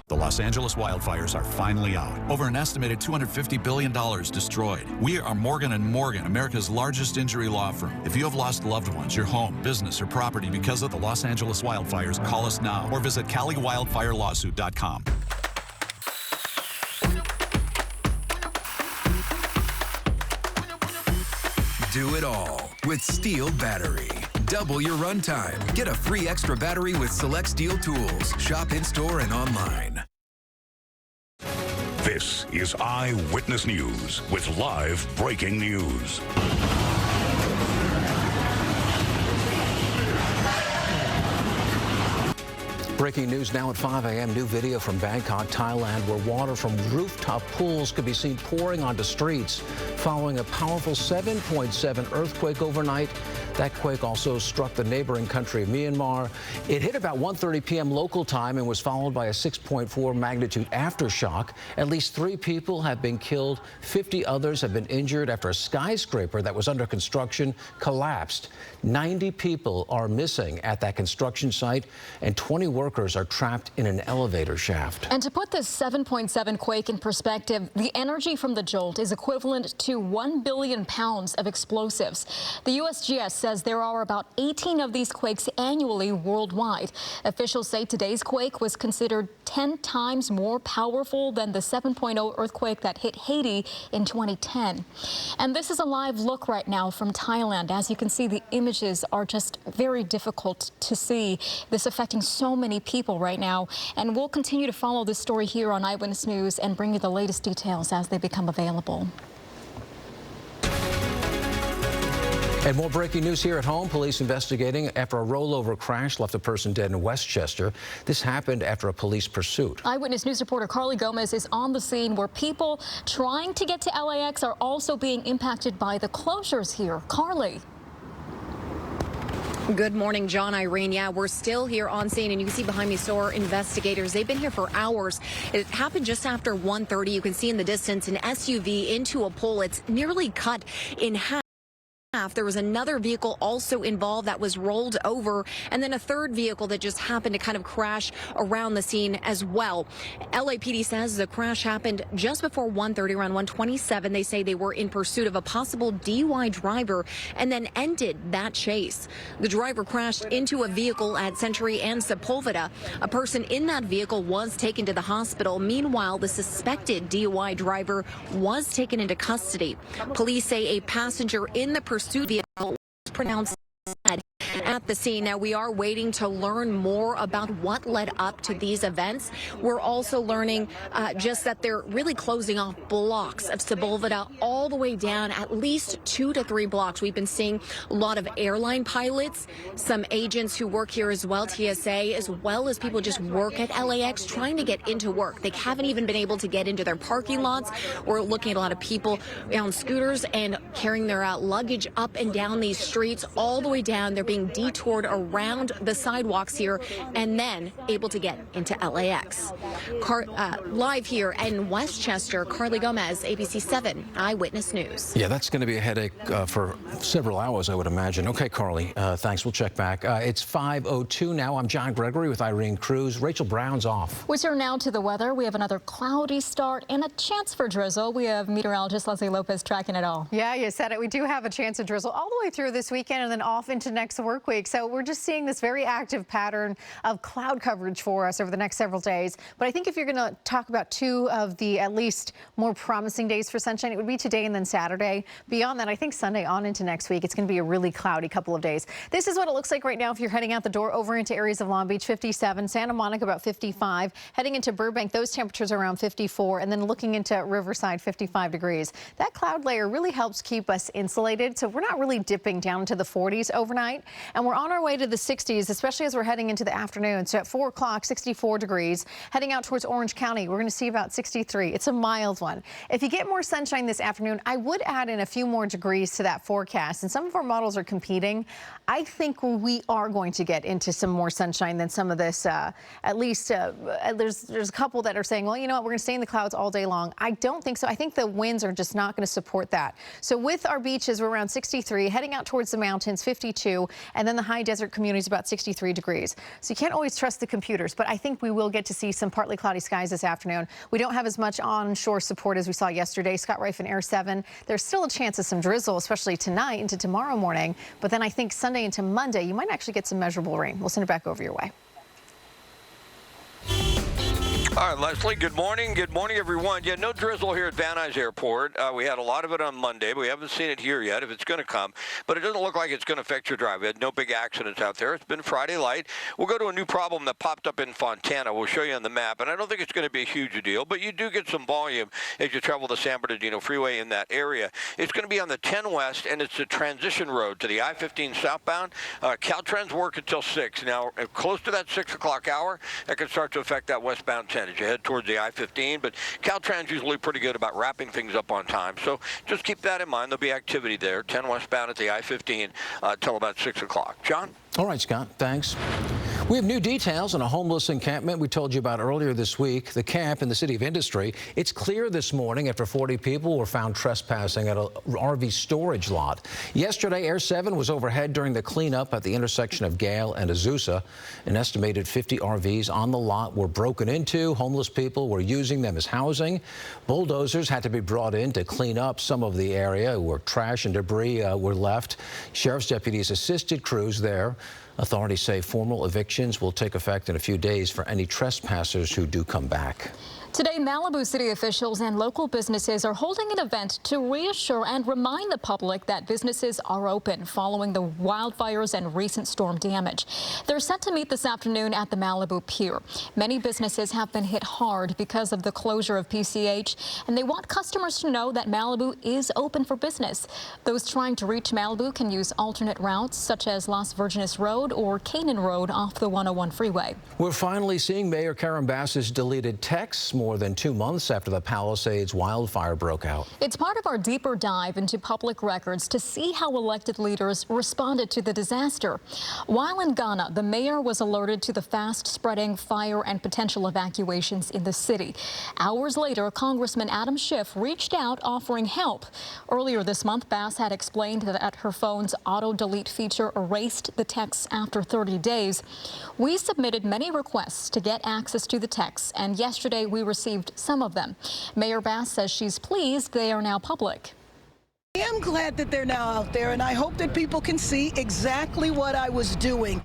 The Los Angeles wildfires are finally out. Over an estimated $250 billion destroyed. We are Morgan & Morgan, America's largest injury law firm. If you have lost loved ones, your home, business, or property because of the Los Angeles wildfires, call us now or visit CaliWildfireLawsuit.com. Do it all with Steel Battery. Double your runtime. Get a free extra battery with select Steel tools. Shop in-store and online. This is Eyewitness News with live breaking news. Breaking news now at 5 a.m. New video from Bangkok, Thailand, where water from rooftop pools could be seen pouring onto streets following a powerful 7.7 earthquake overnight. That quake also struck the neighboring country of Myanmar. It hit about 1:30 p.m. local time and was followed by a 6.4 magnitude aftershock. At least 3 people have been killed. 50 others have been injured after a skyscraper that was under construction collapsed. 90 people are missing at that construction site, and 20 workers are trapped in an elevator shaft. And to put this 7.7 quake in perspective, the energy from the jolt is equivalent to 1 billion pounds of explosives. The USGS says there are about 18 of these quakes annually worldwide. Officials say today's quake was considered 10 times more powerful than the 7.0 earthquake that hit Haiti in 2010. And this is a live look right now from Thailand. As you can see, the images are just very difficult to see. This affecting so many people right now. And we'll continue to follow this story here on Eyewitness News and bring you the latest details as they become available. And more breaking news here at home. Police investigating after a rollover crash left a person dead in Westchester. This happened after a police pursuit. Eyewitness News reporter Carly Gomez is on the scene where people trying to get to LAX are also being impacted by the closures here. Carly. Good morning, John, Irene. Yeah, we're still here on scene, and you can see behind me SOAR investigators. They've been here for hours. It happened just after 1:30. You can see in the distance an SUV into a pole. It's nearly cut in half. There was another vehicle also involved that was rolled over, and then a third vehicle that just happened to kind of crash around the scene as well. LAPD says the crash happened just before 1:30, around 1:27. They say they were in pursuit of a possible DUI driver and then ended that chase. The driver crashed into a vehicle at Century and Sepulveda. A person in that vehicle was taken to the hospital. Meanwhile, the suspected DUI driver was taken into custody. Police say a passenger in the pursuit vehicle was pronounced dead at the scene. Now, we are waiting to learn more about what led up to these events. We're also learning just that they're really closing off blocks of Sepulveda all the way down, at least 2 to 3 blocks. We've been seeing a lot of airline pilots, some agents who work here as well, TSA, as well as people just work at LAX trying to get into work. They haven't even been able to get into their parking lots. We're looking at a lot of people on scooters and carrying their luggage up and down these streets all the way down. They're being detoured around the sidewalks here and then able to get into LAX. Live here in Westchester, Carly Gomez, ABC 7 Eyewitness News. Yeah, that's going to be a headache for several hours, I would imagine. Okay, Carly, thanks. We'll check back. It's 5:02 now. I'm John Gregory with Irene Cruz. Rachel Brown's off. We turn now to the weather. We have another cloudy start and a chance for drizzle. We have meteorologist Leslie Lopez tracking it all. Yeah, you said it. We do have a chance of drizzle all the way through this weekend and then off into next work week. So we're just seeing this very active pattern of cloud coverage for us over the next several days. But I think if you're going to talk about 2 of the at least more promising days for sunshine, it would be today and then Saturday. Beyond that, I think Sunday on into next week, it's going to be a really cloudy couple of days. This is what it looks like right now if you're heading out the door over into areas of Long Beach, 57, Santa Monica about 55, heading into Burbank, those temperatures are around 54, and then looking into Riverside, 55 degrees. That cloud layer really helps keep us insulated, so we're not really dipping down to the 40s overnight, and we're on our way to the 60s, especially as we're heading into the afternoon. So at 4 o'clock, 64 degrees. Heading out towards Orange County, we're going to see about 63. It's a mild one. If you get more sunshine this afternoon, I would add in a few more degrees to that forecast, and some of our models are competing. I think we are going to get into some more sunshine than some of this. At least there's a couple that are saying, well, you know what, we're going to stay in the clouds all day long. I don't think so. I think the winds are just not going to support that. So with our beaches, we're around 63, heading out towards the mountains, 52, And then the high desert community is about 63 degrees. So you can't always trust the computers, but I think we will get to see some partly cloudy skies this afternoon. We don't have as much onshore support as we saw yesterday. Scott Rife in Air 7. There's still a chance of some drizzle, especially tonight into tomorrow morning. But then I think Sunday into Monday, you might actually get some measurable rain. We'll send it back over your way. All right, Leslie, good morning. Good morning, everyone. Yeah, no drizzle here at Van Nuys Airport. We had a lot of it on Monday, but we haven't seen it here yet if it's going to come. But it doesn't look like it's going to affect your drive. We had no big accidents out there. It's been Friday light. We'll go to a new problem that popped up in Fontana. We'll show you on the map, and I don't think it's going to be a huge deal, but you do get some volume as you travel the San Bernardino Freeway in that area. It's going to be on the 10 West, and it's a transition road to the I-15 southbound. Caltrans work until 6. Now, close to that 6 o'clock hour, that can start to affect that westbound 10 as you head towards the I-15, but Caltrans usually pretty good about wrapping things up on time. So just keep that in mind. There'll be activity there, 10 westbound at the I-15 till about 6 o'clock. John? All right, Scott, thanks. We have new details on a homeless encampment we told you about earlier this week. The camp in the City of Industry. It's clear this morning after 40 people were found trespassing at a RV storage lot. Yesterday, Air 7 was overhead during the cleanup at the intersection of Gale and Azusa. An estimated 50 RVs on the lot were broken into. Homeless people were using them as housing. Bulldozers had to be brought in to clean up some of the area where trash and debris were left. Sheriff's deputies assisted crews there. Authorities say formal evictions will take effect in a few days for any trespassers who do come back. Today, Malibu city officials and local businesses are holding an event to reassure and remind the public that businesses are open following the wildfires and recent storm damage. They're set to meet this afternoon at the Malibu Pier. Many businesses have been hit hard because of the closure of PCH, and they want customers to know that Malibu is open for business. Those trying to reach Malibu can use alternate routes such as Las Virgenes Road or Canaan Road off the 101 freeway. We're finally seeing Mayor Karen Bass's deleted texts more than 2 months after the Palisades wildfire broke out. It's part of our deeper dive into public records to see how elected leaders responded to the disaster. While in Ghana, the mayor was alerted to the fast-spreading fire and potential evacuations in the city. Hours later, Congressman Adam Schiff reached out offering help. Earlier this month, Bass had explained that her phone's auto-delete feature erased the texts after 30 days. We submitted many requests to get access to the texts, and yesterday we received some of them. Mayor Bass says she's pleased they are now public. I am glad that they're now out there, and I hope that people can see exactly what I was doing.